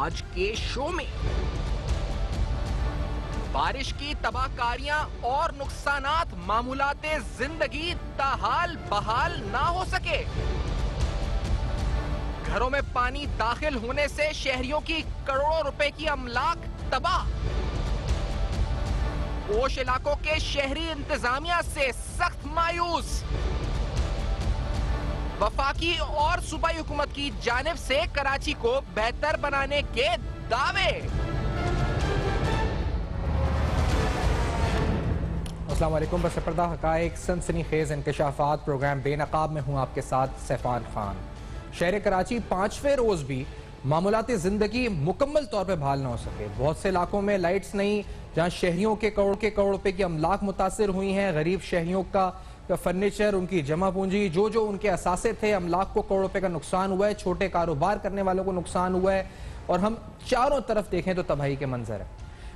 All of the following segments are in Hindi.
आज के शो में। बारिश की तबाहकारियां और नुकसानात मामूलाते जिंदगी ताहाल बहाल ना हो सके। घरों में पानी दाखिल होने से शहरियों की करोड़ों रुपए की अमलाक तबाह। ओश इलाकों के शहरी इंतजामिया से सख्त मायूस। वफाकी और सूबाई हुकूमत की जानिब से कराची को बेहतर बनाने के दावे। अस्सलाम वालेकुम। बसपर्दा हकाइक सनसनीखेज इंकशाफात प्रोग्राम बेनकाब में हूँ आपके साथ सैफान खान। शहर कराची पांचवें रोज भी मामूलाती जिंदगी मुकम्मल तौर पर बहाल ना हो सके। बहुत से इलाकों में लाइट्स नहीं, जहाँ शहरियों के करोड़ रुपए की अमलाक मुतासर हुई हैं। गरीब शहरियों का फर्नीचर, उनकी जमा पूंजी, जो उनके असासे थे, अमलाक को करोड़ रुपए का नुकसान हुआ है। छोटे कारोबार करने वालों को नुकसान हुआ है और हम चारों तरफ देखें तो तबाही के मंजर है।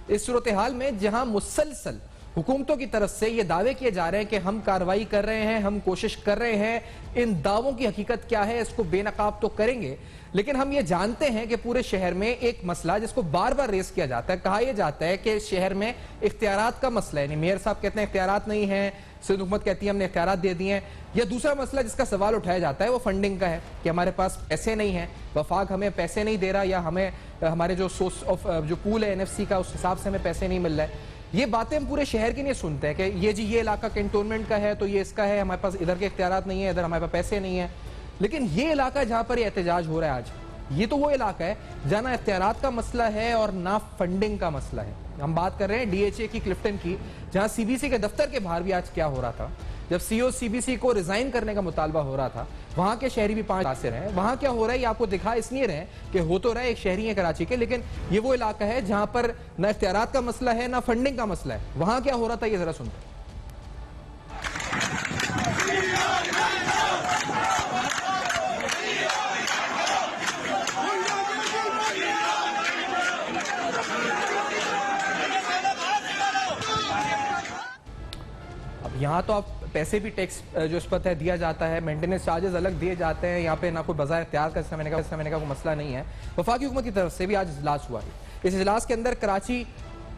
इस सूरत हाल में जहां मुसलसल हुकूमतों की तरफ से ये दावे किए जा रहे हैं कि हम कार्रवाई कर रहे हैं, हम कोशिश कर रहे हैं, इन दावों की हकीकत क्या है इसको बेनकाब तो करेंगे, लेकिन हम ये जानते हैं कि पूरे शहर में एक मसला जिसको बार बार रेस किया जाता है, कहा यह जाता है कि शहर में इख्तियारात का मसला है। यानी मेयर साहब कहते हैं इख्तियारात नहीं है, सिंध हुकूमत कहती है हमने इख्तियारात दे दिए हैं। या दूसरा मसला जिसका सवाल उठाया जाता है वो फंडिंग का है कि हमारे पास पैसे नहीं है, वफाक हमें पैसे नहीं दे रहा, या हमें हमारे जो सोर्स ऑफ जो पूल है NFC का उस हिसाब से हमें पैसे नहीं मिल रहा है। ये बातें हम पूरे शहर की नहीं सुनते हैं कि ये जी ये इलाका कैंटोनमेंट का है तो ये इसका है, हमारे पास इधर के इख्तियारात नहीं है, इधर हमारे पास पैसे नहीं है। लेकिन ये इलाका जहां पर ये एहतजाज हो रहा है आज, ये तो वो इलाका है जहां ना इख्तियारात का मसला है और ना फंडिंग का मसला है। हम बात कर रहे हैं DHA की क्लिफ्टन की, जहां CBC के दफ्तर के बाहर भी आज क्या हो रहा था, जब CEO CBC को रिजाइन करने का मुतालबा हो रहा था, वहां के शहरी भी 5 मुतासिर हैं। वहां क्या हो रहा है ये आपको दिखा इसलिए रहे कि हो तो रहा है, एक शहरी है कराची के, लेकिन ये वो इलाका है जहां पर ना इख्तियारात का मसला है ना फंडिंग का मसला है। वहां क्या हो रहा था ये जरा सुनते हैं। यहाँ तो आप पैसे भी टैक्स जो इस पर है दिया जाता है, मेंटेनेंस चार्जेस अलग दिए जाते हैं। यहाँ पे ना कोई बाजार इख्तियार का समय का कोई मसला नहीं है। वफाकी हुकूमत की तरफ से भी आज इजलास हुआ है। इस इजलास के अंदर कराची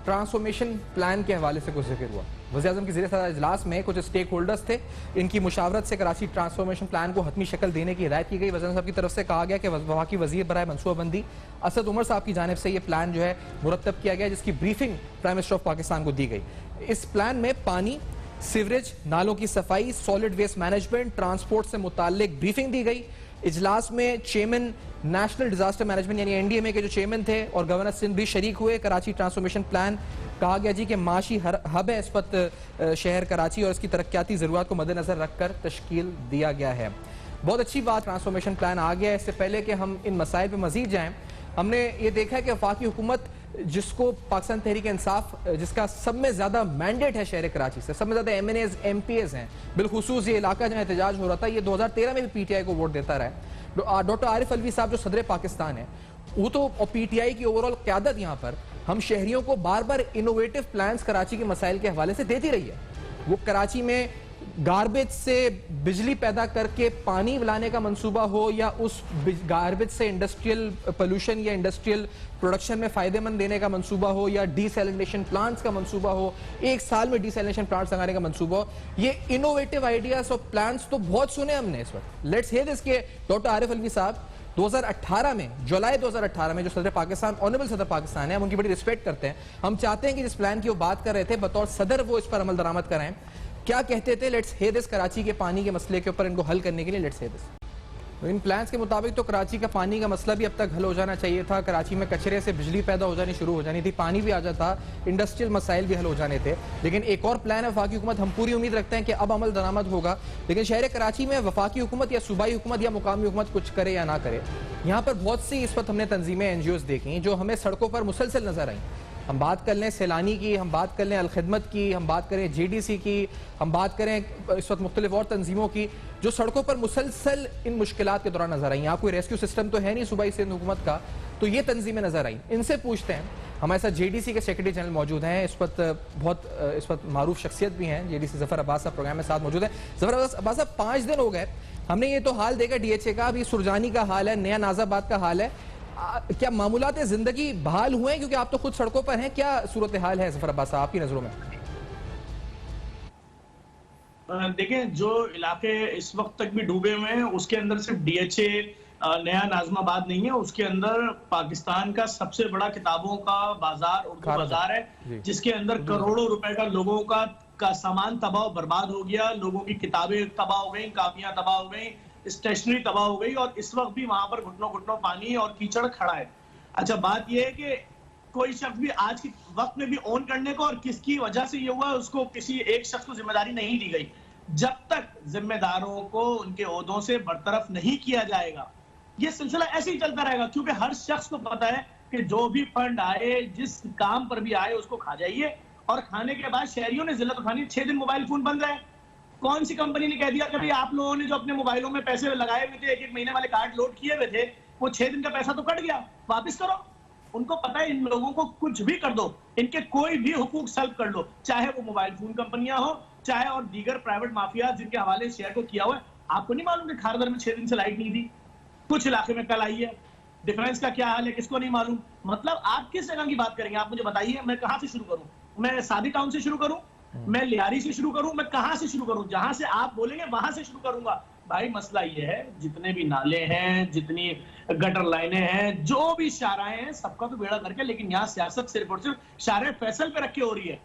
ट्रांसफॉर्मेशन प्लान के हवाले से कुछ जिक्र हुआ। वज़ीर-ए-आज़म के ज़रिए इजलास में कुछ स्टेक होल्डर्स थे, इनकी मुशावरत से कराची ट्रांसफॉर्मेशन प्लान को हतमी शक्ल देने की हिदायत की गई। वज़ीर साहब की तरफ से कहा गया कि वफाकी वज़ीर बराए मनसूबाबंदी असद उमर साहब की जानिब से ये प्लान जो है मुरतब किया गया, जिसकी briefing prime minister of Pakistan को दी गई। इस प्लान में पानी, सीवरेज, नालों की सफाई, सॉलिड वेस्ट मैनेजमेंट, ट्रांसपोर्ट से मुताल्लिक ब्रीफिंग दी गई। इजलास में चेयरमैन नेशनल डिजास्टर मैनेजमेंट यानी NDMA के जो चेयरमैन थे और गवर्नर सिंध भी शरीक हुए। कराची ट्रांसफॉर्मेशन प्लान कहा गया जी कि माशी हब है इस वक्त शहर कराची और इसकी तरक्याती जरूरत को मद्देनजर रखकर तश्कील दिया गया है। बहुत अच्छी बात, ट्रांसफॉर्मेशन प्लान आ गया है। इससे पहले कि हम इन मसाइल पर मजीद जाएं, हमने ये देखा है कि वफाकी हुकूमत जिसको पाकिस्तान तहरीक इंसाफ, जिसका सब में ज्यादा मैंडेट है शहर कराची से, सब में ज्यादा MNAs MPAs हैं, बिलखुसूस ये इलाका जहाँ एहतजाज हो रहा था, ये 2013 में भी PTI को वोट देता रहा है। डॉक्टर आरिफ अलवी साहब जो सदर पाकिस्तान है, वो तो PTI की ओवरऑल क्यादत यहाँ पर हम शहरियों को बार बार इनोवेटिव प्लान्स कराची के मसाइल के हवाले से देती रही है। वो कराची में गार्बेज से बिजली पैदा करके पानी लाने का मंसूबा हो, या उस गार्बेज से इंडस्ट्रियल पोल्यूशन या इंडस्ट्रियल प्रोडक्शन में फायदेमंद देने का मंसूबा हो, या डीसैलिनेशन प्लांट्स का मंसूबा हो, एक साल में डीसैलिनेशन प्लांट्स लगाने का मंसूबा हो। ये इनोवेटिव आइडियाज और प्लान्स तो बहुत सुने हमने इस वक्त। लेट्स हियर दिस के डॉक्टर आरिफ अलवी साहब 2018 में, जुलाई 2018 में जो सदर पाकिस्तान, ऑनरेबल सदर पाकिस्तान है, हम उनकी बड़ी रिस्पेक्ट करते हैं। हम चाहते हैं कि जिस प्लान की वो बात कर रहे थे बतौर सदर वो इस पर अमल दरामद कराएं। क्या कहते थे? Let's hear this. कराची के पानी के मसले के ऊपर इनको हल करने के लिए let's hear this. In plans के मुताबिक तो कराची का पानी का मसला भी अब तक हल हो जाना चाहिए था। कराची में कचरे से बिजली पैदा हो जानी शुरू हो जानी थी, पानी भी आ जाता, इंडस्ट्रियल मसाइल भी हल हो जाने थे। लेकिन एक और प्लान है वफाकी हुकूमत, हम पूरी उम्मीद रखते हैं कि अब अमल दरामद होगा। लेकिन शहर कराची में वफाकी हुकूमत या सूबाई हुकूमत या मुकामी हुकूमत कुछ करे या ना करे, यहाँ पर बहुत सी इस वक्त हमने तंजीमें NGOs देखी जो हमें सड़कों पर मुसलसल नजर आई। हम बात कर लें सैलानी की, हम बात कर लें अलखिदमत की, हम बात करें JDC की, हम बात करें इस वक्त मुख्तलिफ और तंजीमों की जो सड़कों पर मुसलसल इन मुश्किलात के दौरान नजर आई। यहाँ कोई रेस्क्यू सिस्टम तो है नहीं सूबाई सिंध हुकूमत का, तो ये तंजीमें नजर आई। इनसे पूछते हैं, हमारे साथ JDC के सेक्रेटरी जनरल मौजूद हैं, इस वक्त मारूफ शख्सियत भी हैं, JDC जफर अब्बास साहब प्रोग्राम में साथ मौजूद हैं। जफर अब्बास साहब, 5 दिन हो गए हमने ये तो हाल देखा DHA का, अभी सुरजानी का हाल है, नया नाजाबाद का हाल है। क्या मामूलात जिंदगी बहाल हुए हैं, क्योंकि आप तो खुद सड़कों पर हैं? क्या सूरत हाल है जफर अब्बास साहब आपकी नजरों में? देखें, जो इलाके इस वक्त तक भी डूबे हुए हैं उसके अंदर सिर्फ डीएचए नया नाजमाबाद नहीं है, उसके अंदर पाकिस्तान का सबसे बड़ा किताबों का बाजार उर्दू बाजार है, जिसके अंदर करोड़ों रुपए का लोगों का सामान तबाह बर्बाद हो गया, लोगों की किताबें तबाह हो गई, कापियां तबाह हो गई, स्टेशनरी तबाह हो गई, और इस वक्त भी वहां पर घुटनों घुटनों पानी और कीचड़ खड़ा है। अच्छा, बात यह है कि कोई शख्स भी आज के वक्त में भी ऑन करने को और किसकी वजह से ये हुआ उसको किसी एक शख्स को जिम्मेदारी नहीं दी गई। जब तक जिम्मेदारों को उनके ओहदों से बरतरफ नहीं किया जाएगा ये सिलसिला ऐसे ही चलता रहेगा, क्योंकि हर शख्स को पता है कि जो भी फंड आए, जिस काम पर भी आए, उसको खा जाइए, और खाने के बाद शहरियों ने जिल्लत उठानी। 6 दिन मोबाइल फोन बंद रहे। कौन सी कंपनी ने कह दिया कि भाई आप लोगों ने जो अपने मोबाइलों में पैसे लगाए हुए थे, एक एक महीने वाले कार्ड लोड किए हुए थे, वो 6 दिन का पैसा तो कट गया, वापिस करो। उनको पता है इन लोगों को कुछ भी कर दो, इनके कोई भी हुकूक सल्ब कर लो, चाहे वो मोबाइल फोन कंपनियां हो, चाहे और दीगर प्राइवेट माफिया जिनके हवाले शेयर को किया हुआ है। आपको नहीं मालूम कि खारदर में 6 दिन से लाइट नहीं थी, कुछ इलाके में कल आई है। डिफरेंस का क्या हाल है किसको नहीं मालूम। मतलब आप किस जगह की बात करेंगे, आप मुझे बताइए। मैं कहां से शुरू करूं? मैं सादी टाउन से शुरू करूं, मैं लियारी से शुरू करूं, मैं कहां से शुरू करूं? जहां से आप बोलेंगे वहां से शुरू करूंगा। भाई मसला ये है, जितने भी नाले हैं, जितनी गटर लाइनें हैं, जो भी शाराएं हैं, सबका तो बेड़ा करके, लेकिन यहाँ सियासत सिर्फ और सिर्फ शारे फैसल पे रखे हो रही है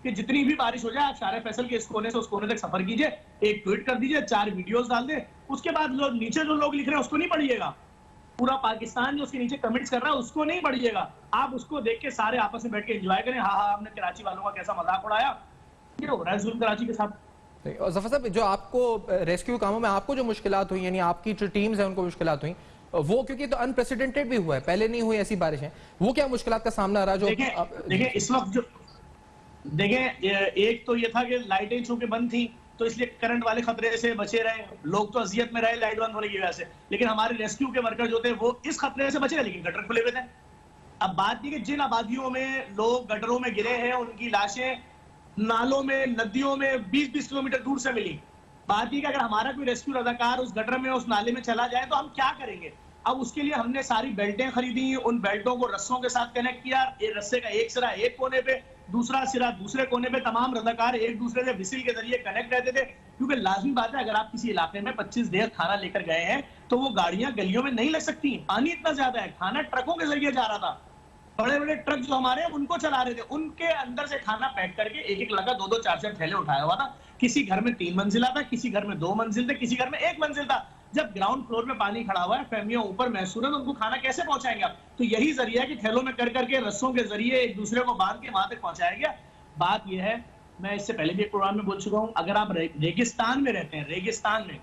कि जितनी भी बारिश हो जाए आप शारे फैसल के इस कोने से उस कोने तक सफर कीजिए, एक ट्वीट कर दीजिए, 4 वीडियोस डाल दे, उसके बाद लोग नीचे जो लोग लिख रहे हैं उसको नहीं पढ़िएगा। पूरा पाकिस्तान जो उसके नीचे कमेंट्स कर रहा है उसको नहीं पढ़िएगा। आप उसको देख के सारे आपस में बैठ के एंजॉय करें, हाँ हमने कराची वालों का कैसा मजाक उड़ाया। ये हो रहा है जुल्म कराची के साथ। और जफर साहब, जो आपको रेस्क्यू कामों में आपको जो मुश्किलात हुई, यानी आपकी जो टीम्स हैं उनको मुश्किलात हुई, वो क्योंकि तो अनप्रेसिडेंटेड भी हुआ है, पहले नहीं हुई ऐसी बारिशें, वो क्या मुश्किलात का सामना रहा? जो देखें इस वक्त जो देखें, एक तो ये था कि लाइटें चूंकि बंद थी तो इसलिए करंट वाले खतरे से बचे रहे, लोग तो अजियत में रहे लाइट बंद होने की वजह से, लेकिन हमारे रेस्क्यू के वर्कर जो थे वो इस खतरे से बचे रहे, लेकिन गटर खुले हुए थे। अब बात ये कि जिन आबादियों में लोग गटरों में गिरे हैं उनकी लाशें नालों में, नदियों में 20-20 किलोमीटर दूर से मिली। बात ये कि अगर हमारा कोई रेस्क्यू रजाकार उस गटर में, उस नाले में चला जाए तो हम क्या करेंगे? अब उसके लिए हमने सारी बेल्टें खरीदी, उन बेल्टों को रस्सों के साथ कनेक्ट किया, ये रस्से का एक सिरा एक कोने पे, दूसरा सिरा दूसरे कोने पे, तमाम रजाकार एक दूसरे से विसिल के जरिए कनेक्ट रहते थे, क्योंकि लाजमी बात है अगर आप किसी इलाके में 25 देर खाना लेकर गए हैं तो वो गाड़ियां गलियों में नहीं लग सकती, पानी इतना ज्यादा है। खाना ट्रकों के जरिए जा रहा था, बड़े बड़े ट्रक जो हमारे उनको चला रहे थे, उनके अंदर से खाना पैक करके एक एक लगा 2-2 4-4 थैले उठाया हुआ था। किसी घर में 3 मंजिला था, किसी घर में 2 मंजिल थे, किसी घर में 1 मंजिल था। जब ग्राउंड फ्लोर में पानी खड़ा हुआ है, फैमिलियां ऊपर महसूर है, तो उनको खाना कैसे पहुंचाएंगे आप? तो यही जरिया है कि थैलों में कर करके रस्सों के जरिए एक दूसरे को बांध के वहां तक पहुंचाया गया। बात यह है, मैं इससे पहले भी एक प्रोग्राम में बोल चुका हूं, अगर आप रेगिस्तान में रहते हैं, रेगिस्तान में,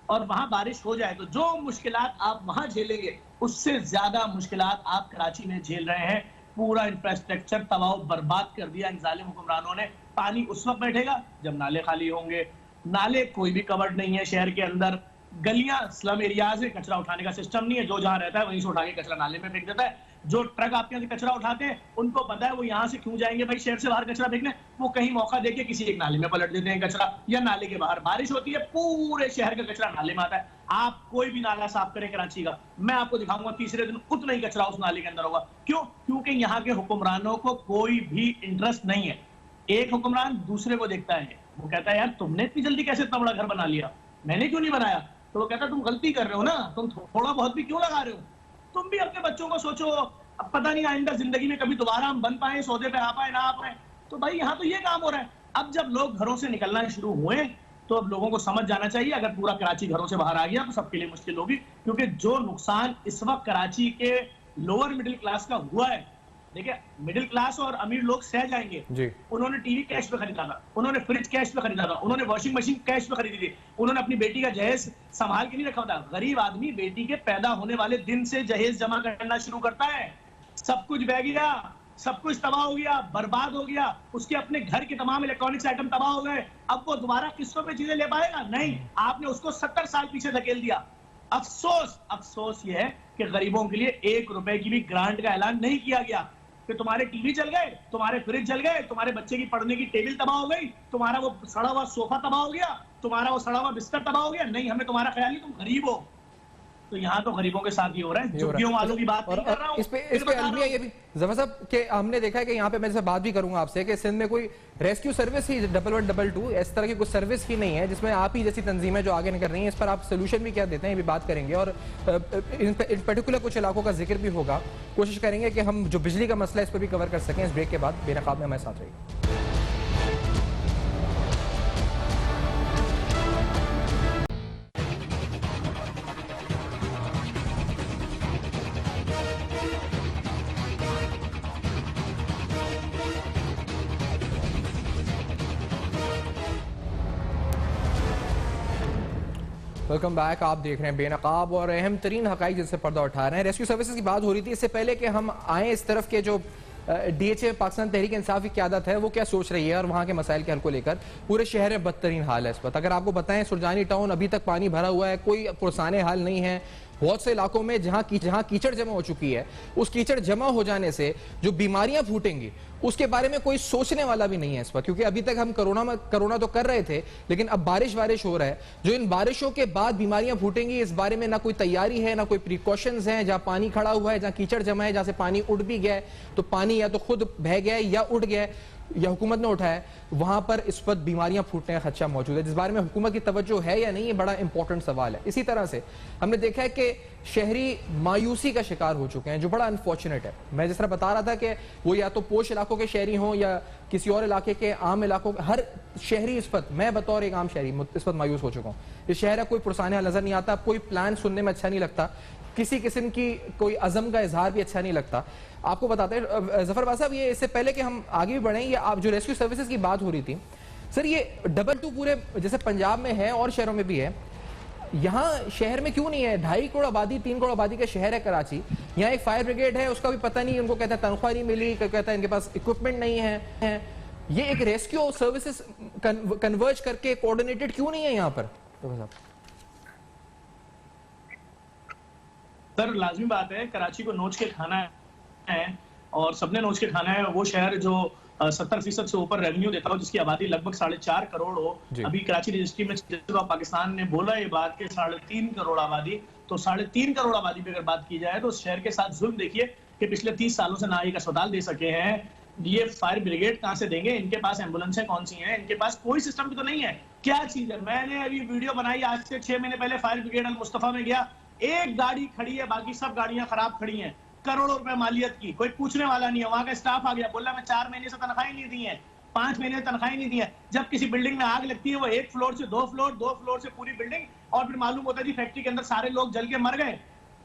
और वहां बारिश हो जाए तो जो मुश्किलात आप वहां झेलेंगे उससे ज्यादा मुश्किलात आप कराची में झेल रहे हैं। पूरा इंफ्रास्ट्रक्चर तबाह बर्बाद कर दिया इन जालिम हुक्मरानों ने। पानी उस वक्त बैठेगा जब नाले खाली होंगे, नाले कोई भी कवर्ड नहीं है शहर के अंदर, गलियां स्लम एरियाज है, कचरा उठाने का सिस्टम नहीं है, जो जहां रहता है वहीं से उठा के कचरा नाले में फेंक देता है। जो ट्रक आपके यहाँ से कचरा उठाते हैं उनको पता है वो यहाँ से क्यों जाएंगे भाई शहर से बाहर कचरा फेंकने, वो कहीं मौका देके किसी एक नाले में पलट देते हैं कचरा, या नाले के बाहर बारिश होती है पूरे शहर का कचरा नाले में आता है। आप कोई भी नाला साफ करें कराची का, मैं आपको दिखाऊंगा तीसरे दिन उतना ही कचरा उस नाले के अंदर होगा। क्यों? क्योंकि यहाँ के हुक्मरानों को कोई भी इंटरेस्ट नहीं है। एक हुक्मरान दूसरे को देखता है, वो कहता है यार तुमने इतनी जल्दी कैसे इतना बड़ा घर बना लिया, मैंने क्यों नहीं बनाया? तो वो कहता है तुम गलती कर रहे हो ना, तुम थोड़ा बहुत भी क्यों लगा रहे हो? तुम भी अपने बच्चों को सोचो, अब पता नहीं आइंदा जिंदगी में कभी दोबारा हम बन पाए, सौदे पे आ पाए ना आ पाए। तो भाई यहाँ तो ये काम हो रहा है। अब जब लोग घरों से निकलना शुरू हुए तो अब लोगों को समझ जाना चाहिए, अगर पूरा कराची घरों से बाहर आ गया तो सबके लिए मुश्किल होगी, क्योंकि जो नुकसान इस वक्त कराची के लोअर मिडिल क्लास का हुआ है, देखिए मिडिल क्लास और अमीर लोग सह जाएंगे जी। उन्होंने टीवी कैश पे खरीदा था, उन्होंने फ्रिज कैश पे खरीदा था, उन्होंने वॉशिंग मशीन कैश पे खरीदी थी, उन्होंने अपनी बेटी का जहेज संभाल के नहीं रखा था। गरीब आदमी बेटी के पैदा होने वाले दिन से जहेज जमा करना शुरू करता है, सब कुछ बह गया, सब कुछ तबाह हो गया, बर्बाद हो गया, उसके अपने घर के तमाम इलेक्ट्रॉनिक्स आइटम तबाह हो गए। अब वो दोबारा किस्तों पे चीजें ले पाएगा? नहीं, आपने उसको 70 साल पीछे धकेल दिया। अफसोस ये है कि गरीबों के लिए 1 रुपए की भी ग्रांट का ऐलान नहीं किया गया। कि तुम्हारे टीवी जल गए, तुम्हारे फ्रिज जल गए, तुम्हारे बच्चे की पढ़ने की टेबल तबाह हो गई, तुम्हारा वो सड़ा हुआ सोफा तबाह हो गया, तुम्हारा वो सड़ा हुआ बिस्तर तबाह हो गया। नहीं, हमें तुम्हारा ख्याल नहीं, तुम गरीब हो। तो यहाँ तो गरीबों के साथ ही हो रहा है। झुग्गियों वालों की बात नहीं कर रहा हूँ। इस पे अलमिया ये भी जफर साहब के हमने देखा है कि यहाँ पे मैं जैसे बात भी करूंगा आपसे कि सिंध में कोई रेस्क्यू सर्विस ही 1122 इस तरह की कुछ सर्विस ही नहीं है जिसमें आप ही जैसी तंजीमें जो आगे निकल रही हैं, इस पर आप सोल्यूशन भी क्या देते हैं ये भी बात करेंगे और इन पर्टिकुलर कुछ इलाकों का जिक्र भी होगा। कोशिश करेंगे कि हम जो बिजली का मसला है इस पर भी कवर कर सकें। इस ब्रेक के बाद बेनकाब में हमारे साथ रहिए। Welcome back. आप देख रहे हैं बेनकाब और अहम तरीन हकाइक जिनसे पर्दा उठा रहे हैं। रेस्क्यू सर्विसेज की बात हो रही थी। इससे पहले कि हम आए इस तरफ के जो DHA पाकिस्तान तहरीक इंसाफ की क़यादत है वो क्या सोच रही है और वहाँ के मसाइल के हल को लेकर। पूरे शहर में बदतरीन हाल है इस वक्त। अगर आपको बताएं सुरजानी टाउन अभी तक पानी भरा हुआ है, कोई पुरसाने हाल नहीं है। बहुत से इलाकों में जहाँ कीचड़ जमा हो चुकी है, उस कीचड़ जमा हो जाने से जो बीमारियां फूटेंगी उसके बारे में कोई सोचने वाला भी नहीं है इस वक्त। क्योंकि अभी तक हम कोरोना तो कर रहे थे, लेकिन अब बारिश हो रहा है। जो इन बारिशों के बाद बीमारियां फूटेंगी इस बारे में ना कोई तैयारी है, ना कोई प्रिकॉशंस हैं। जहां पानी खड़ा हुआ है, जहां कीचड़ जमा है, जहां से पानी उड़ भी गया है, तो पानी या तो खुद बह गया है या उड़ गया है या हुकूमत ने उठाया, वहां पर इस वक्त बीमारियां फूटने का खदशा मौजूद है। जिस बारे में हुकूमत की तवज्जो है या नहीं, ये बड़ा इंपॉर्टेंट सवाल है। इसी तरह से हमने देखा है कि शहरी मायूसी का शिकार हो चुके हैं, जो बड़ा अनफॉर्चुनेट है। मैं जिस तरह बता रहा था कि वो या तो पोश इलाकों के शहरी हों या किसी और इलाके के आम इलाकों, हर शहरी इस वक्त, मैं बतौर एक आम शहरी इस वक्त मायूस हो चुका हूँ। इस शहर का कोई पुरसाने नजर नहीं आता, कोई प्लान सुनने में अच्छा नहीं लगता, किसी किस्म की कोई अज़म का इजहार भी अच्छा नहीं लगता। आपको बताते हैं जफर बाद साहब, ये इससे पहले कि हम आगे भी बढ़ें, ये आप जो रेस्क्यू सर्विसेज की बात हो रही थी सर, ये 22 पूरे जैसे पंजाब में है और शहरों में भी है, यहाँ शहर में क्यों नहीं है? 2.5 करोड़ आबादी, 3 करोड़ आबादी का शहर है कराची। यहाँ एक फायर ब्रिगेड है, उसका भी पता नहीं, उनको कहता है तनख्वाह नहीं मिली, कहता है इनके पास इक्विपमेंट नहीं है। ये एक रेस्क्यू सर्विसेज कन्वर्ज करके कोऑर्डिनेटेड क्यों नहीं है यहाँ पर? सर लाजमी बात है, कराची को नोच के खाना है और सबने नोच के खाना है। वो शहर जो 70% से ऊपर रेवेन्यू देता हो, जिसकी आबादी लगभग 4.5 करोड़ हो। अभी कराची रजिस्ट्री में पाकिस्तान ने बोला ये बात कि 3.5 करोड़ आबादी, तो 3.5 करोड़ आबादी पे अगर बात की जाए तो शहर के साथ जुल्म देखिए कि पिछले 30 सालों से ना एक अस्पताल दे सके हैं। ये फायर ब्रिगेड कहाँ से देंगे? इनके पास एम्बुलेंसें कौन सी हैं? इनके पास कोई सिस्टम भी तो नहीं है। क्या चीज है? मैंने अभी वीडियो बनाई आज से 6 महीने पहले, फायर ब्रिगेड अल मुस्तफा में गया, एक गाड़ी खड़ी है, बाकी सब गाड़ियां खराब खड़ी हैं, करोड़ों रुपए मालियत की, कोई पूछने वाला नहीं है। वहां का स्टाफ आ गया, बोला मैं 4 महीने से तनख्वाही नहीं दी है, 5 महीने तनख्वाही नहीं दी है। जब किसी बिल्डिंग में आग लगती है, वो 1 फ्लोर से 2 फ्लोर, 2 फ्लोर से पूरी बिल्डिंग, और फिर मालूम होता है जी फैक्ट्री के अंदर सारे लोग जल के मर गए।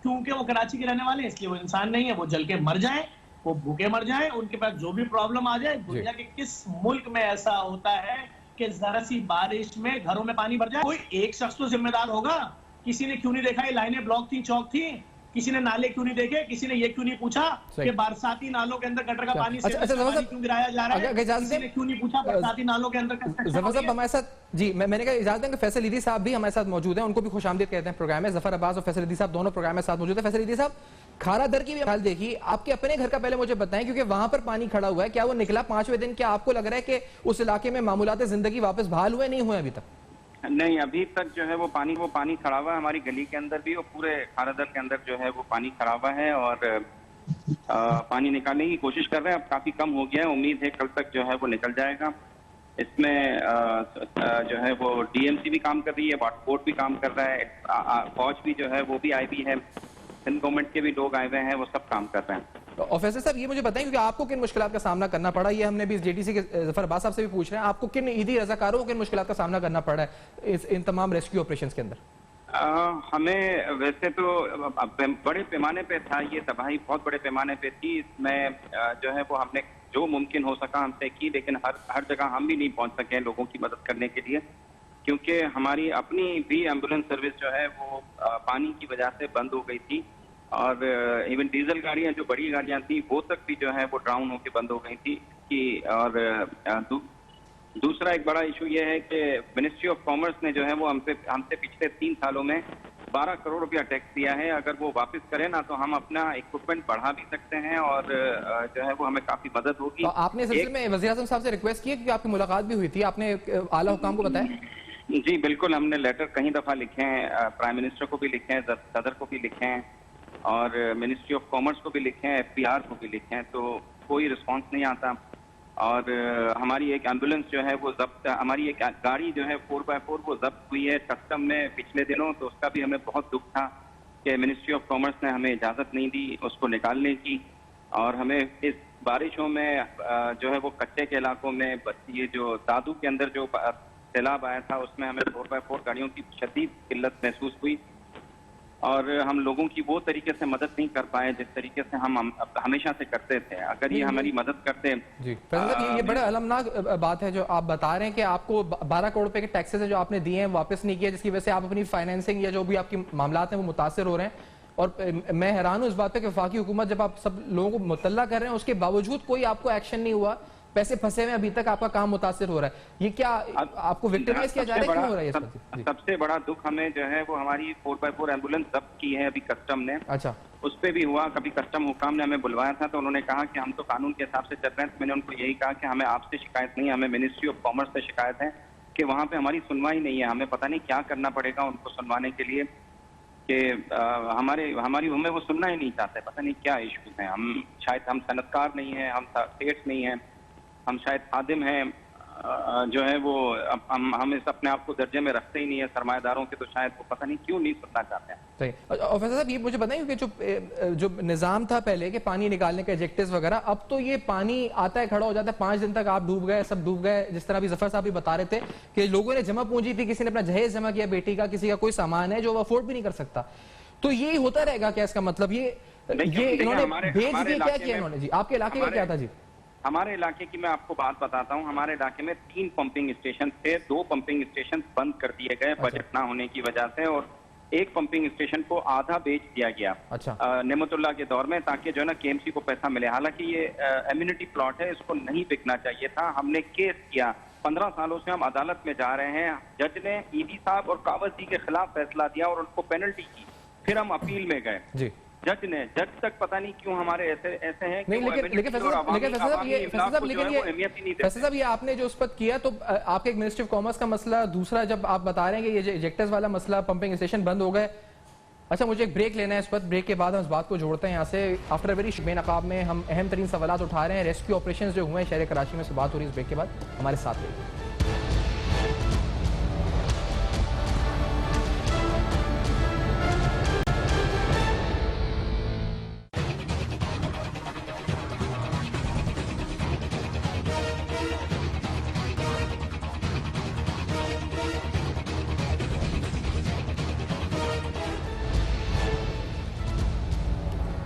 क्योंकि वो कराची के रहने वाले हैं, इसलिए वो इंसान नहीं है। वो जल के मर जाए, वो भूखे मर जाए, उनके पास जो भी प्रॉब्लम आ जाए। दुनिया के किस मुल्क में ऐसा होता है कि जरा सी बारिश में घरों में पानी भर जाए? कोई एक शख्स तो जिम्मेदार होगा। किसी ने क्यों नहीं देखा ये लाइनें ब्लॉक थी, चौक थी? किसी ने नाले क्यों नहीं देखे? किसी ने ये क्यों नहीं पूछा कि बरसाती नालों के अंदर गटर का पानी से क्यों गिराया जा रहा है? किसी ने क्यों नहीं पूछा बरसाती नालों के अंदर? जफर साहब हमारे साथ जी, मैंने कहा इजाजत दें कि फैसल ईदी साहब भी हमारे साथ मौजूद हैं, उनको भी खुशामदीद कहते हैं प्रोग्राम में। जफर अब्बास और फैसल ईदी साहब दोनों प्रोग्राम में साथ मौजूद है। फैसल ईदी साहब, खारा दर की भी हाल देखी, आपके अपने घर का पहले मुझे बताएं, क्योंकि वहां पर पानी खड़ा हुआ है, क्या वो निकला 5वें दिन? क्या आपको लग रहा है कि उस इलाके में मामूलात जिंदगी वापस बहाल हुए, नहीं हुए अभी तक? नहीं, अभी तक जो है वो पानी खड़ा हुआ है। हमारी गली के अंदर भी और पूरे खारादर के अंदर जो है वो पानी खड़ा हुआ है और पानी निकालने की कोशिश कर रहे हैं। अब काफी कम हो गया है, उम्मीद है कल तक जो है वो निकल जाएगा। इसमें जो है वो DMC भी काम कर रही है, वाटर बोर्ड भी काम कर रहा है, फौज भी जो है वो भी आई भी है, सिंध गवर्नमेंट के भी लोग आए हुए हैं, वो सब काम कर रहे हैं। और फैसल साहब ये मुझे बताएं, क्योंकि आपको किन मुश्किलात का सामना करना पड़ा, ये हमने भी JTC के जफर अब्बास साहब से भी पूछ रहे हैं, आपको किन ईदी रजाकारों को किन मुश्किलात का सामना करना पड़ा है इन तमाम रेस्क्यू ऑपरेशंस के अंदर? हमें वैसे तो बड़े पैमाने पे था ये तबाही, बहुत बड़े पैमाने पे थी। इसमें जो है वो हमने जो मुमकिन हो सका हमसे की, लेकिन हर जगह हम भी नहीं पहुंच सके लोगों की मदद करने के लिए, क्योंकि हमारी अपनी भी एम्बुलेंस सर्विस जो है वो पानी की वजह से बंद हो गई थी। और इवन डीजल गाड़ियां, जो बड़ी गाड़ियां थी, वो तक भी जो है वो डाउन होकर बंद हो गई थी कि। और दूसरा एक बड़ा इशू ये है कि मिनिस्ट्री ऑफ कॉमर्स ने जो है वो हमसे पिछले 3 सालों में 12 करोड़ रुपया टैक्स दिया है। अगर वो वापस करें ना तो हम अपना इक्विपमेंट बढ़ा भी सकते हैं और जो है वो हमें काफी मदद होगी। तो आपने इस सिलसिले में वज़ीर आज़म साहब से रिक्वेस्ट की है, क्योंकि आपकी मुलाकात भी हुई थी, आपने आला हुकाम को बताया? जी बिल्कुल, हमने लेटर कई दफ़ा लिखे हैं, प्राइम मिनिस्टर को भी लिखे हैं, सदर को भी लिखे हैं और मिनिस्ट्री ऑफ कॉमर्स को भी लिखे हैं, FPR को भी लिखे हैं, तो कोई रिस्पांस नहीं आता। और हमारी एक एम्बुलेंस जो है वो जब्त, हमारी एक गाड़ी जो है 4x4 वो जब्त हुई है कस्टम में पिछले दिनों, तो उसका भी हमें बहुत दुख था कि मिनिस्ट्री ऑफ कॉमर्स ने हमें इजाज़त नहीं दी उसको निकालने की। और हमें इस बारिशों में जो है वो कच्चे के इलाकों में ये जो दादू के अंदर जो सैलाब आया था उसमें हमें 4x4 गाड़ियों की शदीद किल्लत महसूस हुई और हम लोगों की वो तरीके से मदद नहीं कर पाए जिस तरीके से हम हमेशा से करते थे। अगर ये हमारी मदद करते जी ये बड़ा अलमनाक बात है जो आप बता रहे हैं कि आपको 12 करोड़ रुपए के टैक्सेस है जो आपने दिए हैं वापस नहीं किया, जिसकी वजह से आप अपनी फाइनेंसिंग या जो भी आपके मामलात हैं वो मुतासर हो रहे हैं। और मैं हैरान हूं इस बात पे कि वफाकी हुकूमत जब आप सब लोगों को मुतल्ला कर रहे हैं उसके बावजूद कोई आपको एक्शन नहीं हुआ, पैसे फंसे हुए अभी तक आपका काम मुतासिर हो रहा है। ये क्या आपको विक्टिमाइज किया जा रहा है, क्यों हो रहा है? सबसे बड़ा दुख हमें जो है वो हमारी 4x4 एम्बुलेंस जब्त की है अभी कस्टम ने। अच्छा, उस पे भी हुआ, कभी कस्टम हुकाम ने हमें बुलवाया था तो उन्होंने कहा कि हम तो कानून के हिसाब से चल रहे हैं। मैंने उनको यही कहा कि हमें आपसे शिकायत नहीं, हमें मिनिस्ट्री ऑफ कॉमर्स से शिकायत है कि वहाँ पे हमारी सुनवाई नहीं है। हमें पता नहीं क्या करना पड़ेगा उनको सुनवाने के लिए कि हमारी हमें वो सुनना ही नहीं चाहते, पता नहीं क्या इशू है। हम शायद हम सनतकार नहीं है, हम सेठ नहीं है, हम शायद खादिम हैं, जो है वो हम इस अपने आप को दर्जे में रखते ही नहीं है सरमाएदारों के, तो शायद वो पता नहीं क्यों नहीं सुनना चाहते हैं। सही। और फैसल साहब ये मुझे बताइए कि जो निज़ाम था पहले के पानी निकालने के एजेक्टिव्स वगैरह, अब तो ये पानी आता है खड़ा हो जाता है, 5 दिन तक आप डूब गए, सब डूब गए। जिस तरह अभी जफर साहब भी बता रहे थे कि लोगों ने जमा पूंजी थी, किसी ने अपना जहेज जमा किया बेटी का, किसी का कोई सामान है जो अफोर्ड भी नहीं कर सकता, तो ये होता रहेगा क्या? इसका मतलब ये इन्होंने भेज भी क्या किया इन्होंने? जी आपके इलाके में क्या था? जी हमारे इलाके की मैं आपको बात बताता हूँ। हमारे इलाके में 3 पंपिंग स्टेशन थे, 2 पंपिंग स्टेशन बंद कर दिए गए बजट ना होने की वजह से, और 1 पंपिंग स्टेशन को आधा बेच दिया गया नेमतुल्लाह के दौर में, ताकि जो है ना KMC को पैसा मिले। हालांकि ये एम्यूनिटी प्लॉट है, इसको नहीं बिकना चाहिए था। हमने केस किया, 15 सालों से हम अदालत में जा रहे हैं। जज ने ईडी साहब और कावस जी के खिलाफ फैसला दिया और उनको पेनल्टी की, फिर हम अपील में गए। जज तक पता नहीं क्यों हमारे ऐसे हैं। नहीं, लेकिन फैसल साहब ये आपने जो उस पर किया, तो आपके एक मिनिस्ट्री ऑफ कॉमर्स का मसला, दूसरा जब आप बता रहे हैं कि ये इजेक्टर्स वाला मसला, पंपिंग स्टेशन बंद हो गए। अच्छा, मुझे एक ब्रेक लेना है इस पर, ब्रेक के बाद हम इस बात को जोड़ते हैं यहाँ से। आफ्टर अ वेरी बेनकाब में हम अहम तरीन सवाल उठा रहे हैं, रेस्क्यू ऑपरेशन जो हुए हैं शहर कराची में, से बात हो रही है। इस ब्रेक के बाद हमारे साथ रहिए।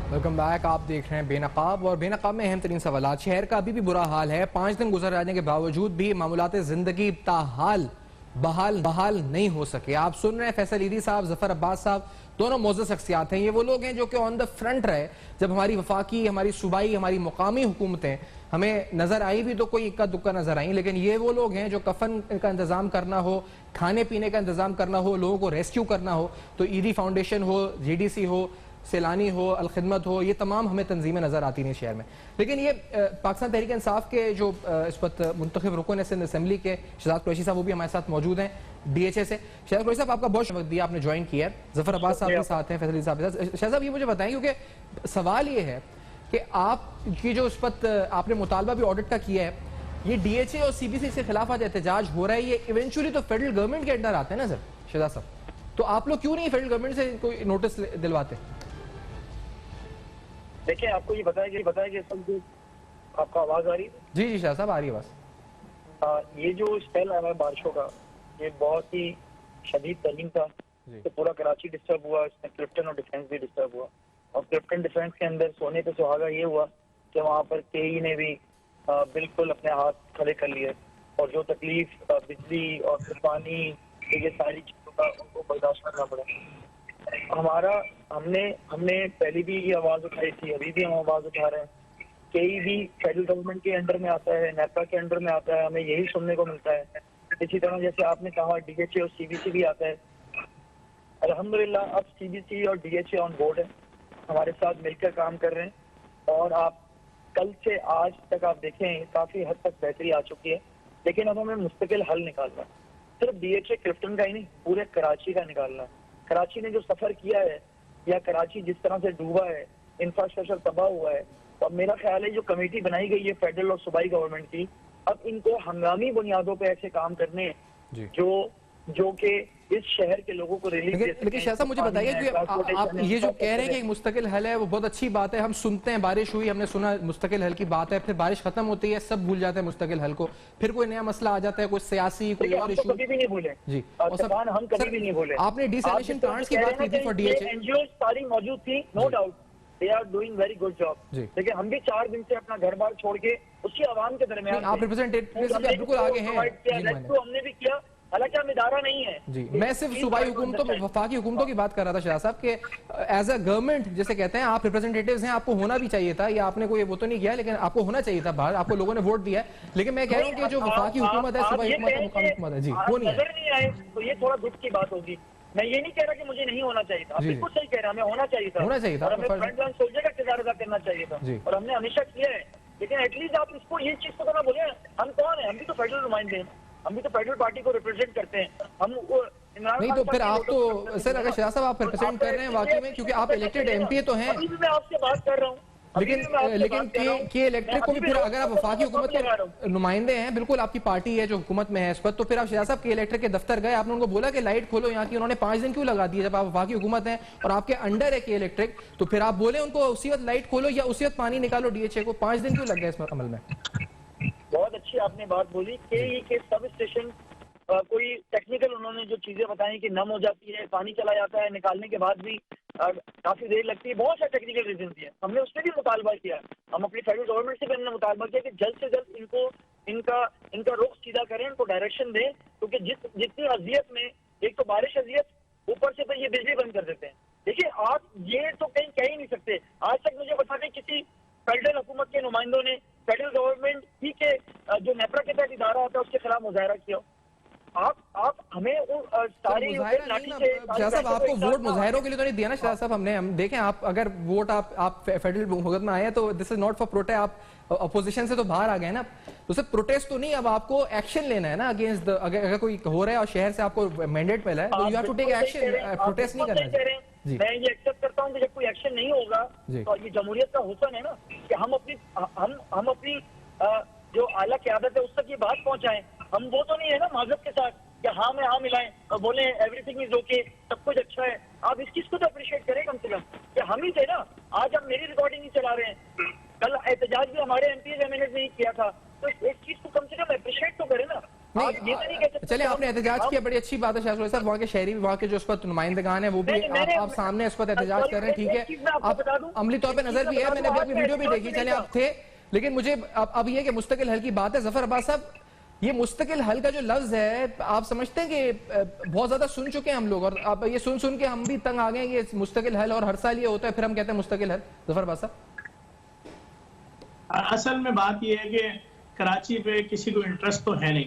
Welcome back. आप देख रहे हैं बेनकाब, और बेनकाब में अहम तरीन सवाल। शहर का अभी भी बुरा हाल है, 5 दिन गुजर जाने के बावजूद भी मामूलात जिंदगी ताहाल बहाल नहीं हो सके। आप सुन रहे हैं फैसल ईदी साहब, जफर अब्बास साहब, दोनों मौजूद शख्सियात हैं। ये वो लोग हैं जो कि ऑन द फ्रंट रहे जब हमारी वफाकी, हमारी सूबाई, हमारी मुकामी हुकूमतें हमें नजर आई भी तो कोई इक्का दुक्का नजर आई, लेकिन ये वो लोग हैं जो कफन का इंतजाम करना हो, खाने पीने का इंतजाम करना हो, लोगों को रेस्क्यू करना हो, तो ईदी फाउंडेशन हो, GDC हो, सैलानी हो, अलखिदमत हो, ये तमाम हमें तंजीमें नजर आती नहीं शहर में। लेकिन ये पाकिस्तान तहरीक इंसाफ के जो इस वक्त मुंतखब रुकन सिंध असेंबली के शहजाद कुरैशी साहब, वो भी हमारे साथ मौजूद हैं DHA से। शहजाद कुरैशी साहब, आपका बहुत वक्त दिया, आपने ज्वाइन किया है। जफर अब्बास साहब के साथ हैं, फैसल साहब के साथ। शहजाद साहब, ये मुझे बताएं, क्योंकि सवाल ये है कि आपकी जो इस वक्त आपने मुतालबा भी ऑडिट का किया है, ये DHA और CBC के खिलाफ आज एहतजाज हो रहा है, ये इवेंचुअली तो फेडरल गवर्नमेंट के अंडर आते हैं ना सर शहजाद साहब, तो आप लोग क्यों नहीं फेडरल गवर्नमेंट से कोई नोटिस दिलवाते? देखिए, आपको ये बताया कि सब आपका आवाज आ रही है? जी शाह साहब, आ रही है बस। ये जो स्पेल आया है बारिशों का, ये बहुत ही शदीद तरीन था। तो पूरा कराची डिस्टर्ब हुआ, इसमें क्लिफ्टन और डिफेंस भी डिस्टर्ब हुआ। और क्लिफ्टन डिफेंस के अंदर सोने पे सुहागा ये हुआ कि वहाँ पर KE ने भी बिल्कुल अपने हाथ खड़े कर लिए, और जो तकलीफ बिजली और पानी, ये सारी चीजों का उनको बर्दाश्त करना पड़ा। हमने पहले भी ये आवाज उठाई थी, अभी भी हम आवाज उठा रहे हैं। KE भी फेडरल गवर्नमेंट के अंडर में आता है, नेपा के अंडर में आता है, हमें यही सुनने को मिलता है। इसी तरह जैसे आपने कहा DHA और CBC भी आता है। अल्हम्दुलिल्लाह अब CBC और DHA ऑन बोर्ड है, हमारे साथ मिलकर काम कर रहे हैं, और आप कल से आज तक आप देखें काफी हद तक बेहतरी आ चुकी है। लेकिन अब हमें मुस्तकिल हल निकालना है। सिर्फ डीएचए क्लिफ्टन का ही नहीं, पूरे कराची का निकालना है। कराची ने जो सफर किया है या कराची जिस तरह से डूबा है, इंफ्रास्ट्रक्चर तबाह हुआ है, तो मेरा ख्याल है जो कमेटी बनाई गई है फेडरल और सूबाई गवर्नमेंट की, अब इनको हंगामी बुनियादों पे ऐसे काम करने हैं जो कि इस शहर के लोगों को रिलीफ दे सकें। लेकिन शाह साहब मुझे बताइए कि आप ये जो कह रहे हैं कि एक मुस्तकिल हल है, वो बहुत अच्छी बात है। हम सुनते हैं बारिश हुई, हमने सुना मुस्तकिल हल की बात है, फिर बारिश खत्म होती है, सब भूल जाते हैं मुस्तकिल हल को, फिर कोई नया मसला आ जाता है, कोई सियासी कोई और इशू। कभी भी नहीं भूले जी, और हम कभी भी नहीं भूले। आपने डिसैलिनेशन प्लांट्स की बात की थी फॉर डीएचए, एनजीओ सारी मौजूद थी, no doubt they are doing very good job, लेकिन हम भी 4 दिन से अपना घर बार छोड़ के उसी आवाम के दरमियान आप रिप्रेजेंटेटिव से बिल्कुल आगे हैं, हमने भी किया, हालांकि हम इदारा नहीं है जी। मैं सिर्फ सूबाई हुकूमतों, वफाकी हुकूमतों की बात कर रहा था शाह साहब के एज अ गवर्नमेंट जैसे कहते हैं आप रिप्रेजेंटेटिव्स हैं, आपको होना भी चाहिए था, या आपने कोई वो तो नहीं किया, लेकिन आपको होना चाहिए था बाहर, आपको लोगों ने वोट दिया है। लेकिन मैं कह रहा हूँ कि जो वफाकी हुकूमत है, सूबाई हुकूमत है, मुकामी हुकूमत है जी, वो नहीं नजर नहीं आए तो ये थोड़ा दुख की बात होगी। मैं ये नहीं कह रहा कि मुझे नहीं होना चाहिए था, बिल्कुल सही कह रहा, हमें होना चाहिए था, और हमें फ्रंटलाइन सोल्जर का किरदार अदा करना चाहिए था, और हमने हमेशा किया है। लेकिन एटलीस्ट आप इसको ये चीज तो ना बोले, हम कौन है, हम भी तो फेडरल नुमाइंदे हैं, हम भी तो फेडरल पार्टी को रिप्रेजेंट करते हैं, हम नहीं तो फिर आप तो सर अगर शाह साहब आप रिप्रेजेंट कर रहे हैं वाकई में, क्योंकि आप इलेक्टेड एमपी तो हैं, अभी भी मैं आपसे बात कर रहा हूँ, लेकिन के इलेक्टेड को भी फिर अगर आप वफाकी हुकूमत के नुमाइंदे हैं, बिल्कुल आपकी पार्टी है जो हुकूमत में है इस वक्त, तो फिर आप शाह साहब के इलेक्टेड के दफ्तर गए, आपने उनको बोला कि लाइट खोलो यहाँ की, उन्होंने 5 दिन क्यों लगा दिए? जब आप वफाकी हुकूमत है और आपके अंडर है के इलेक्ट्रिक, तो फिर आप बोले उनको उसी वक्त लाइट खोलो या उसी वक्त पानी निकालो डीएचए को, 5 दिन क्यों लग गए इस अमल में? बहुत अच्छी आपने बात बोली के सब स्टेशन कोई टेक्निकल उन्होंने जो चीजें बताई कि नम हो जाती है, पानी चला जाता है, निकालने के बाद भी काफी देर लगती है, बहुत सारे टेक्निकल रीजन दिए, हमने उससे भी मुतालबा किया, हम अपनी फेडरल गवर्नमेंट से भी हमने मुतालबा किया कि जल्द से जल्द इनका रुख सीधा करें, इनको डायरेक्शन दें, क्योंकि जितनी अजियत में एक तो बारिश अजियत, ऊपर से फिर ये बिजली बंद कर देते हैं। देखिए आप ये तो कहीं कह ही नहीं सकते, आज तक मुझे बता दें किसी फेडरल हुकूमत के नुमाइंदों ने फेडरल गवर्नमेंट ही के जो नेपरा के तहत इदारा होता है उसके खिलाफ मुजाहरा किया। आप हमें सारी शाह साहब आपको वोट मुजाहरों के लिए तो नहीं दिया ना शाह साहब, हम देखें आप अगर वोट आप फेडरल हुकूमत में आए तो this is not for protest, आप अपोजिशन से तो बाहर आ गए ना, तो सिर्फ प्रोटेस्ट तो नहीं, अब आपको एक्शन लेना है ना अगेंस्ट अगर कोई हो रहा है और शहर से आपको मैंडेट मिला है तो you have to take action, protest नहीं करना है। मैं ये एक्सेप्ट करता हूँ कि जब कोई एक्शन नहीं होगा तो ये जमहूरियत का हुस्न है ना कि हम अपनी जो आला क़यादत है उस तक ये बात पहुंचाएं। हम वो तो नहीं है ना माजरत के साथ कि हाँ में हाँ मिलाएं और बोले एवरीथिंग इज ओके, सब कुछ अच्छा है। आप इस चीज को तो अप्रिशिएट करें कम से कम कि हम ही थे ना, आज हम मेरी रिकॉर्डिंग नहीं चला रहे हैं, कल एहतजाज भी हमारे एमपी एमएनए ने किया था, तो इस चीज को कम से कम अप्रिशिएट तो करें ना। चलिए आपने एहतजाज किया, बड़ी अच्छी बात है शाह साहब, वहाँ के शहरी वहाँ के जो उस पर नुमाइंदगान है वो भी आप सामने उस पर एहतजाज कर रहे हैं, ठीक है, आप अमली तौर पर नजर भी है, मैंने अभी वीडियो भी देखी, चले आप थे, लेकिन मुझे अब ये कि मुस्तकिल हल की बात है, जफर अब्बास साहब ये मुस्तकिल हल का जो लफ्ज है आप समझते हैं कि बहुत ज्यादा सुन चुके हैं हम लोग, और अब ये सुन के हम भी तंग आ गए हैं कि मुस्तकिल हल और हर साल ये होता है फिर हम कहते हैं मुस्तकिल हल। जफर अब्बास साहब असल में बात ये है कि कराची पे किसी को इंटरेस्ट तो है नहीं,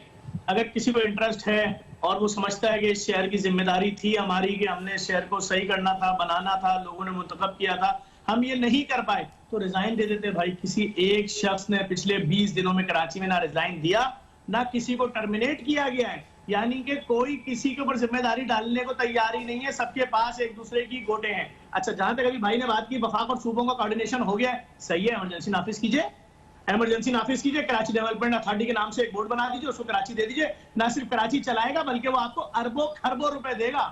अगर किसी को इंटरेस्ट है और वो समझता है कि इस शहर की जिम्मेदारी थी हमारी कि हमने इस शहर को सही करना था, बनाना था, लोगों ने मुंतखब किया था, हम ये नहीं कर पाए तो रिजाइन दे देते भाई। किसी एक शख्स ने पिछले 20 दिनों में कराची में ना रिजाइन दिया ना किसी को टर्मिनेट किया गया है, यानी कि कोई किसी के ऊपर जिम्मेदारी डालने को तैयार ही नहीं है, सबके पास एक दूसरे की गोटे हैं। अच्छा, जहां तक अभी भाई ने बात की वफाक और सूबों का कोऑर्डिनेशन हो गया है, सही है, इमरजेंसी नाफिज कीजिए, इमरजेंसी नाफिज कीजिए, कराची डेवलपमेंट अथॉरिटी के नाम से एक बोर्ड बना दीजिए, उसको कराची दे दीजिए, ना सिर्फ कराची चलाएगा बल्कि वो आपको अरबों खरबों रुपए देगा।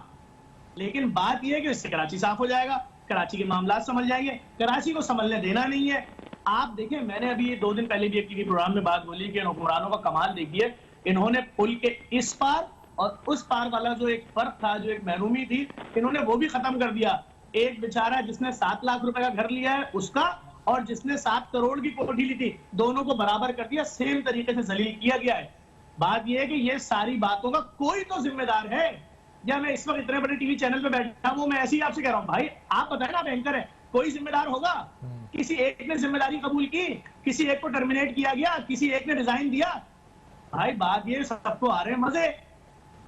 लेकिन बात यह है कि इससे कराची साफ हो जाएगा, कराची के मामला समझ जाएंगे, कराची को संभलने देना नहीं है। आप देखें, मैंने अभी 2 दिन पहले भी एक टीवी प्रोग्राम में बात बोली कि हुक्मरानों का कमाल देखिए, इन्होंने पुल के इस पार और उस पार वाला जो एक फर्क था, जो एक महरूमी थी, इन्होंने वो भी खत्म कर दिया। एक बेचारा जिसने 7 लाख रुपए का घर लिया है उसका और जिसने 7 करोड़ की कोठी ली थी, दोनों को बराबर कर दिया, सेम तरीके से जलील किया गया है। बात यह है कि ये सारी बातों का कोई तो जिम्मेदार है। या मैं इस वक्त इतने बड़े टीवी चैनल पे बैठा हूं, मैं ऐसे ही आपसे कह रहा हूं भाई, आप बताए ना, आप एंकर है, कोई जिम्मेदार होगा? किसी एक ने जिम्मेदारी कबूल की, किसी एक को टर्मिनेट किया गया, किसी एक ने रिजाइन दिया। भाई बात ये, सबको आ रहे हैं मजे।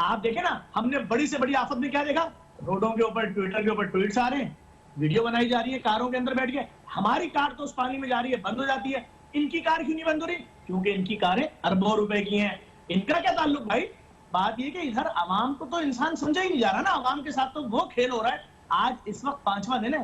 आप देखें ना, हमने बड़ी से बड़ी आफत में क्या देखा, रोडों के ऊपर, ट्विटर के ऊपर ट्वीट्स आ रहे हैं, वीडियो बनाई जा रही है कारों के अंदर बैठ के, हमारी कार तो उस पानी में जा रही है, बंद हो जाती है, इनकी कार क्यों नहीं बंद हो रही? क्योंकि इनकी कारें अरबों रुपए की हैं। इनका क्या ताल्लुक भाई? बात ये कि इधर आवाम को तो इंसान समझा ही नहीं जा रहा ना, आवाम के साथ तो वो खेल हो रहा है। आज इस वक्त 5वां दिन है,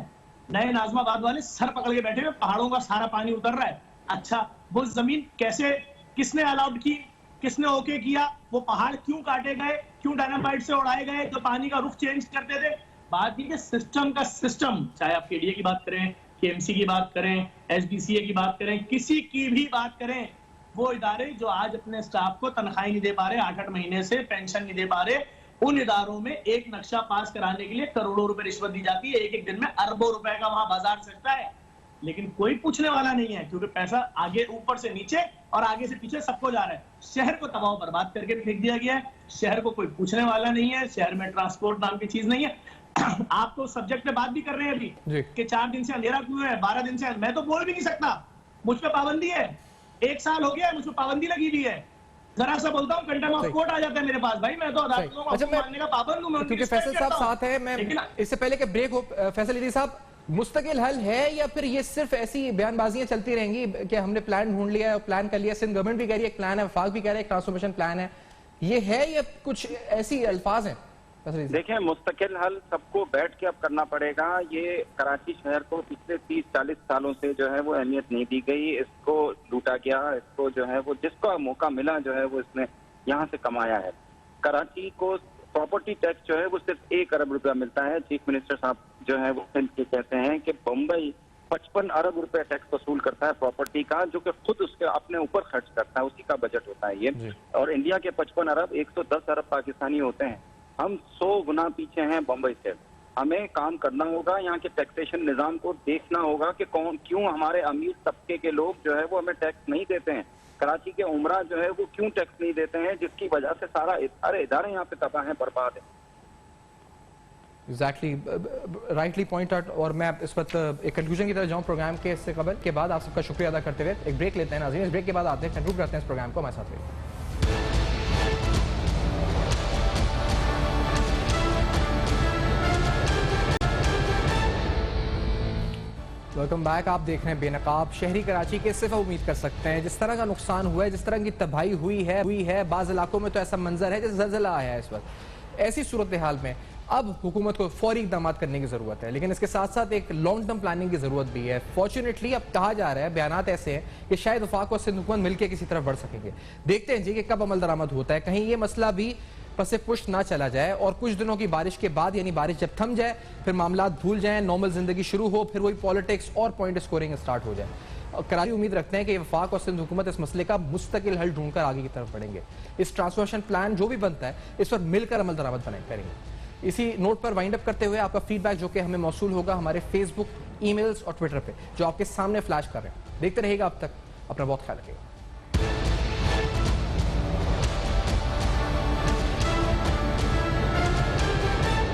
नए नाजमाबाद वाले सर पकड़ के बैठे हुए, पहाड़ों का सारा पानी उतर रहा है। अच्छा, वो जमीन कैसे, किसने अलाउड की, किसने ओके किया, वो पहाड़ क्यों काटे गए, क्यों डायनामाइट से उड़ाए गए, तो पानी का रुख चेंज करते थे। बात ये कि सिस्टम का सिस्टम, चाहे आप केडीए की बात करें, केएमसी की बात करें, एसबीसीए की बात करें, किसी की भी बात करें, वो इदारे जो आज अपने स्टाफ को तनख्वाही नहीं दे पा रहे, 8-8 महीने से पेंशन नहीं दे पा रहे, उन इदारों में एक नक्शा पास कराने के लिए करोड़ों रुपए रिश्वत दी जाती है। एक एक दिन में अरबों रुपए का वहां बाजार सकता है, लेकिन कोई पूछने वाला नहीं है, क्योंकि पैसा आगे ऊपर से नीचे और आगे से पीछे सबको जा रहा है। शहर को तबाह बर्बाद करके फेंक दिया गया है, शहर को कोई पूछने वाला नहीं है, शहर में ट्रांसपोर्ट नाम की चीज नहीं है। आप तो सब्जेक्ट पे बात भी कर रहे हैं अभी कि 4 दिन से अंधेरा क्यों है, 12 दिन से, मैं तो बोल भी नहीं सकता, मुझ पे पाबंदी है, 1 साल हो गया है मुझ पे पाबंदी लगी हुई है। जरा सा बोलता हूँ कंटेम्प्ट ऑफ कोर्ट आ जाता है मेरे पास, भाई मैं तो अदालतों को मानने का पाबंद हूं। क्योंकि फैसल साहब साथ है, मैं इससे पहले कि ब्रेक हो, फैसल इदी साहब, मुस्तकिल हल है या फिर ये सिर्फ ऐसी बयानबाजियां चलती रहेंगी कि हमने प्लान ढूंढ लिया है, प्लान कर लिया, सिंध गवर्नमेंट भी कह रही है एक प्लान है, वफाक भी कह रहा है एक ट्रांसफॉर्मेशन प्लान है, ये है या कुछ ऐसी अल्फाज हैं? देखिए, मुस्तकिल हल सबको बैठ के अब करना पड़ेगा। ये कराची शहर को पिछले 30-40 सालों से जो है वो अहमियत नहीं दी गई, इसको लूटा गया, इसको जो है वो जिसको मौका मिला जो है वो इसने यहाँ से कमाया है। कराची को प्रॉपर्टी टैक्स जो है वो सिर्फ 1 अरब रुपया मिलता है। चीफ मिनिस्टर साहब जो है वो कहते हैं कि बम्बई 55 अरब रुपए टैक्स वसूल करता है प्रॉपर्टी का, जो कि खुद उसके अपने ऊपर खर्च करता है, उसी का बजट होता है ये। और इंडिया के 55 अरब 110 अरब पाकिस्तानी होते हैं। हम 100 गुना पीछे हैं बम्बई से। हमें काम करना होगा, यहाँ के टैक्सेशन निजाम को देखना होगा कि कौन क्यों हमारे अमीर तबके के लोग जो है वो हमें टैक्स नहीं देते हैं। कराची के उमरा जो है वो क्यों टैक्स नहीं देते हैं, जिसकी वजह से सारे इदारे यहाँ पे तबाह हैं, बर्बाद है। Exactly, rightly point out. और मैं इस वक्त एक कंक्लूजन की तरफ जाऊँ प्रोग्राम के, इससे खबर के बाद आप सबका शुक्रिया अदा करते हुए एक ब्रेक लेते हैं नाज़रीन। इस ब्रेक के बाद आते हैं, कंक्लूड करते हैं इस प्रोग्राम को, हमारे साथ रहिए। Welcome back. आप देख रहे हैं बेनकाब। शहरी कराची के सिर्फ उम्मीद कर सकते हैं, जिस तरह का नुकसान हुआ है, जिस तरह की तबाही हुई है, बाज़ इलाकों में तो ऐसा मंजर है जैसे ज़लज़ला आया है इस वक्त। ऐसी सूरत हाल में अब हुकूमत को फौरी इक़दाम करने की ज़रूरत है, लेकिन इसके साथ साथ एक लॉन्ग टर्म प्लानिंग की ज़रूरत भी है। फॉर्चुनेटली अब कहा जा रहा है, बयानात ऐसे हैं कि शायद वफाक और सिंध हुकूमत मिलकर किसी तरफ बढ़ सकेंगे। देखते हैं जी कि कब अमल दरामद होता है, कहीं ये मसला भी पसे पुष्ट ना चला जाए और कुछ दिनों की बारिश के बाद, यानी बारिश जब थम जाए, फिर मामला भूल जाएं, नॉर्मल जिंदगी शुरू हो, फिर वही पॉलिटिक्स और पॉइंट स्कोरिंग स्टार्ट हो जाए। कराची उम्मीद रखते हैं कि वफाक और सिंध हुकूमत इस मसले का मुस्तकिल हल ढूंढकर आगे की तरफ बढ़ेंगे। इस ट्रांसफॉर्मेशन प्लान जो भी बनता है, इस पर मिलकर अमल दरामद करेंगे। इसी नोट पर वाइंड अप करते हुए आपका फीडबैक जो कि हमें मौसूल होगा हमारे फेसबुक, ईमेल्स और ट्विटर पे, जो आपके सामने फ्लैश कर रहे हैं। देखते रहिएगा, अब तक अपना बहुत ख्याल रखिएगा।